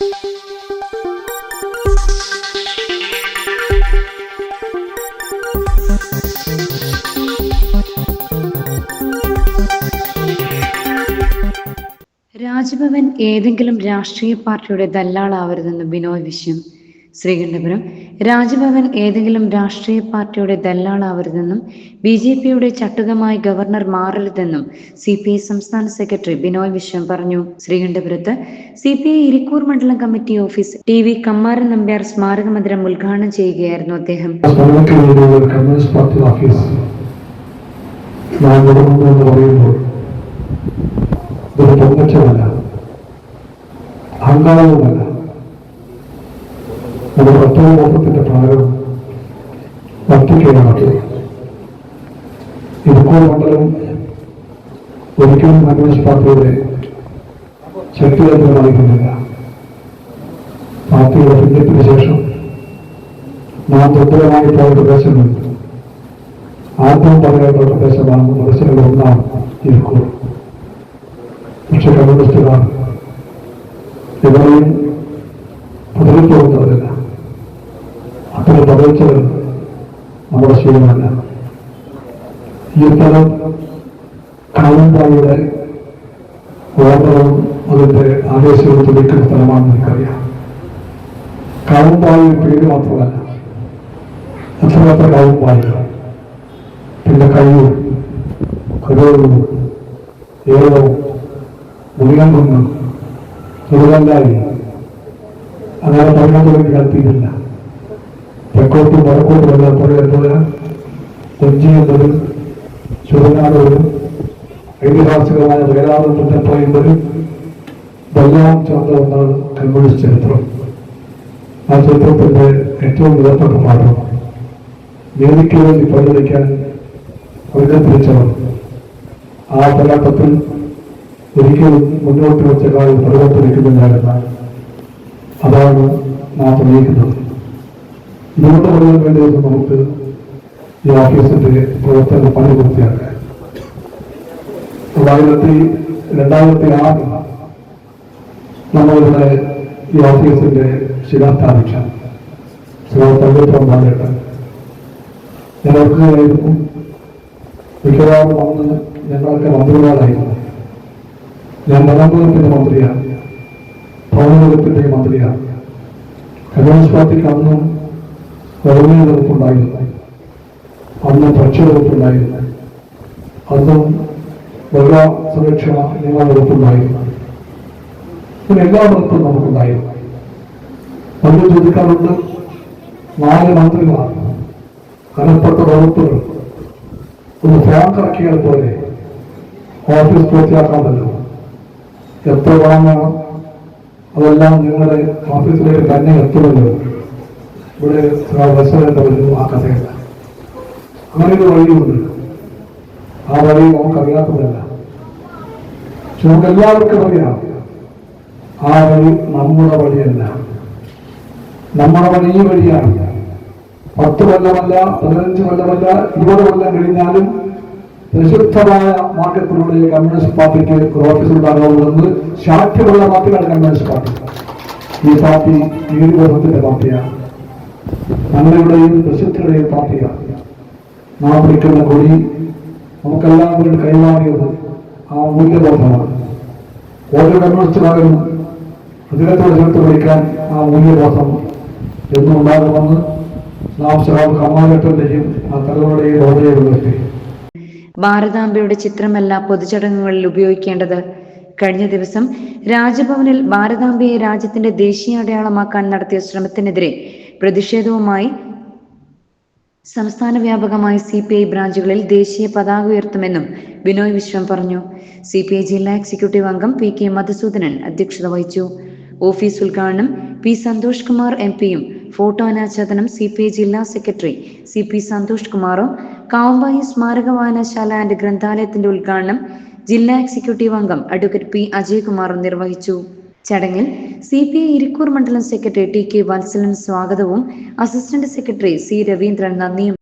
രാജ്ഭവൻ ഏതെങ്കിലും രാഷ്ട്രീയ പാർട്ടിയുടെ ദല്ലാളാവരുതെന്ന് ബിനോയ് വിശ്വം. ശ്രീകണ്ഠപുരം. രാജ്ഭവൻ ഏതെങ്കിലും രാഷ്ട്രീയ പാർട്ടിയുടെ ദല്ലാളാവരുതെന്നും BJPയുടെ ചട്ടുകമായി ഗവർണർ മാറരുതെന്നും CPI സംസ്ഥാന സെക്രട്ടറി ബിനോയ് വിശ്വം പറഞ്ഞു. ശ്രീകണ്ഠപുരത്ത് CPI ഇരിക്കൂർ മണ്ഡലം committee office TV Kammaran Nambiar സ്മാരക മന്ദിരം ഉദ്ഘാടനം ചെയ്യുകയായിരുന്നു അദ്ദേഹം. അഹങ്കാരവുമല്ല, നമ്മുടെ ഒറ്റമോഹത്തിന്റെ ഭാഗം വർദ്ധിക്കുകയാണ്. ഇരിക്കൂർ മണ്ഡലം ഒരിക്കലും കമ്മ്യൂണിസ്റ്റ് പാർട്ടിയുടെ ശക്തികേന്ദ്രമായിരുന്നില്ല. പാർട്ടിയുടെ ഭിന്നത്തിന് ശേഷം നാം ദുർബലമായി പോയ പ്രദേശങ്ങളുണ്ട്. ആദ്യം പറയേണ്ട പ്രദേശമാണ് പ്രദേശങ്ങളിൽ ഒന്നാണ് ഇരിക്കൂർ. പക്ഷെ കമ്മ്യൂണിസ്റ്റുകാർ എവിടെയും പതറിപ്പോകുന്നവരല്ല. അത്തരം പതറിച്ചവർ നമ്മുടെ ശീലമല്ല. ഈ സ്ഥലം കാവുംപായുടെ ഓർമ്മവും അതിന്റെ ആവേശവും തുടിക്കുന്ന സ്ഥലമാണെന്ന് എനിക്കറിയാം. കാവുംപായ പേര് മാത്രമല്ല, എത്രമാത്ര കാവുംപായ, പിന്നെ കയ്യൂർ, കരൂരും, ഏഴവും, മുറിയാൻകുന്നും, ചെറുകല്ലായി, അങ്ങനെ പറയാൻ തുടങ്ങി കൽപ്പിക്കില്ല. തെക്കോട്ടും വടക്കോട്ടും എല്ലാം പറയുന്നത് കൊച്ചി എന്നതും ചുവനാടൊരു ഐതിഹാസികമായ വേലാറും പറയുന്നതും ഇതെല്ലാം ചേർന്ന ഒന്നാണ് കമ്മ്യൂണിസ്റ്റ് ചരിത്രം. ആ ചരിത്രത്തിന്റെ ഏറ്റവും വിലപ്പെട്ട പാഠം നീതിക്ക് വേണ്ടി പരിഗണിക്കാൻ അവരെ തിരിച്ചവർ ആ പോരാട്ടത്തിൽ ഒരിക്കലും മുന്നോട്ട് വെച്ച കാര്യം പരിവർത്തനിക്കുന്നില്ല. അതാണ് നാം തെളിയിക്കുന്നത്. ഇതുകൊണ്ട് പറയാൻ വേണ്ടി നമുക്ക് ഈ ഓഫീസിന്റെ പ്രവർത്തനം പണി പൂർത്തിയാക്കാൻ 2006 നമ്മളിവിടെ ഈ ഓഫീസിന്റെ ശിലാസ്ഥാപിച്ച തങ്കത്തോണ്ടായിട്ട് ഞാൻ ഓർക്കുകയായിരുന്നു. മിക്കവാറും അന്ന് ഞങ്ങളൊക്കെ മന്ത്രിമാരായിരുന്നു. ഞാൻ വനംവകുപ്പിന്റെ മന്ത്രിയാണ്, ഭവനവകുപ്പിന്റെ മന്ത്രിയാണ്. കമ്മ്യൂണിസ്റ്റ് പാർട്ടിക്ക് അന്നും റവന്യൂ വകുപ്പുണ്ടായിരുന്നു, അന്ന് ഭക്ഷ്യവകുപ്പുണ്ടായിരുന്നു, അന്നും മൃഗ സംരക്ഷണ നിയമ വകുപ്പുണ്ടായിരുന്നു. പിന്നെ എല്ലാ വകുപ്പും നമുക്കുണ്ടായിരുന്നു. നമ്മൾ ചോദിക്കാറുണ്ട്, 4 മന്ത്രിമാർ, കനപ്പെട്ട വകുപ്പുകൾ, ഒന്ന് ഫാൻ കറക്കിയാൽ പോലെ ഓഫീസ് പൂർത്തിയാക്കാമല്ലോ. എത്ര വാങ്ങണം, അതെല്ലാം നിങ്ങളുടെ ഓഫീസിലേക്ക് തന്നെ എത്തുമല്ലോ. ഇവിടെ റെസ്റ്റോറൻ്റ് വരുന്നു, ആ കഥയല്ല. അങ്ങനെ ഒരു വഴിയുണ്ട്. ആ വഴി നമുക്കറിയാത്തതല്ല, പക്ഷെ നമുക്ക് എല്ലാവർക്കും അറിയാം. ആ വഴി നമ്മുടെ വഴിയല്ല. നമ്മുടെ വഴി ഈ വഴിയാണ്. 10 കൊല്ലമല്ല, 15 കൊല്ലമല്ല, 20 കൊല്ലം കഴിഞ്ഞാലും പ്രസിദ്ധമായ മാർഗത്തിലൂടെ കമ്മ്യൂണിസ്റ്റ് പാർട്ടിക്ക് ഓഫീസ് ഉണ്ടാകാവുന്നത് ശാഠ്യമുള്ള പാർട്ടിയാണ് കമ്മ്യൂണിസ്റ്റ് പാർട്ടി. ഈ പാർട്ടി നീതിബോധത്തിന്റെ പാർട്ടിയാണ്, നന്മയുടെയും പ്രസിദ്ധിയുടെയും പാർട്ടിയാണ്. നാം പിടിക്കുന്ന കൊടി നമുക്കെല്ലാവരും കൈമാറിയത് ആ മൂല്യബോധമാണ്. ഓരോ കമ്മ്യൂണിസ്റ്റുകാരും ഹൃദയത്തോട് ചേർത്ത് പിടിക്കാൻ ആ മൂല്യബോധം എന്നും ഉണ്ടാകുമെന്ന് നാം കമ്മാരത്തിന്റെയും ആ തലമുറയുടെയും ഓർമ്മയെ ഉയർത്തി. ഭാരതാംബയുടെ ചിത്രമല്ല പൊതുചടങ്ങുകളിൽ ഉപയോഗിക്കേണ്ടത്. കഴിഞ്ഞ ദിവസം രാജ്ഭവനിൽ ഭാരതാംബയെ രാജ്യത്തിന്റെ ദേശീയ അടയാളമാക്കാൻ നടത്തിയ ശ്രമത്തിനെതിരെ പ്രതിഷേധവുമായി സംസ്ഥാന വ്യാപകമായി CPI ബ്രാഞ്ചുകളിൽ ദേശീയ പതാക ഉയർത്തുമെന്നും ബിനോയ് വിശ്വം പറഞ്ഞു. CPI ജില്ലാ എക്സിക്യൂട്ടീവ് അംഗം PK മധുസൂദനൻ അധ്യക്ഷത വഹിച്ചു. ഓഫീസ് ഉദ്ഘാടനം P സന്തോഷ് കുമാർ MP-യും ഫോട്ടോ അനാച്ഛാദനം CPI ജില്ലാ സെക്രട്ടറി CP സന്തോഷ് കുമാറും, കാവുംപായി സ്മാരക വായനശാല ആൻഡ് ഗ്രന്ഥാലയത്തിന്റെ ഉദ്ഘാടനം ജില്ലാ എക്സിക്യൂട്ടീവ് അംഗം അഡ്വക്കേറ്റ് P അജയ്കുമാറും നിർവഹിച്ചു. ചടങ്ങിൽ CPI ഇരിക്കൂർ മണ്ഡലം സെക്രട്ടറി TK വത്സലൻ സ്വാഗതവും അസിസ്റ്റന്റ് സെക്രട്ടറി C രവീന്ദ്രൻ നന്ദിയും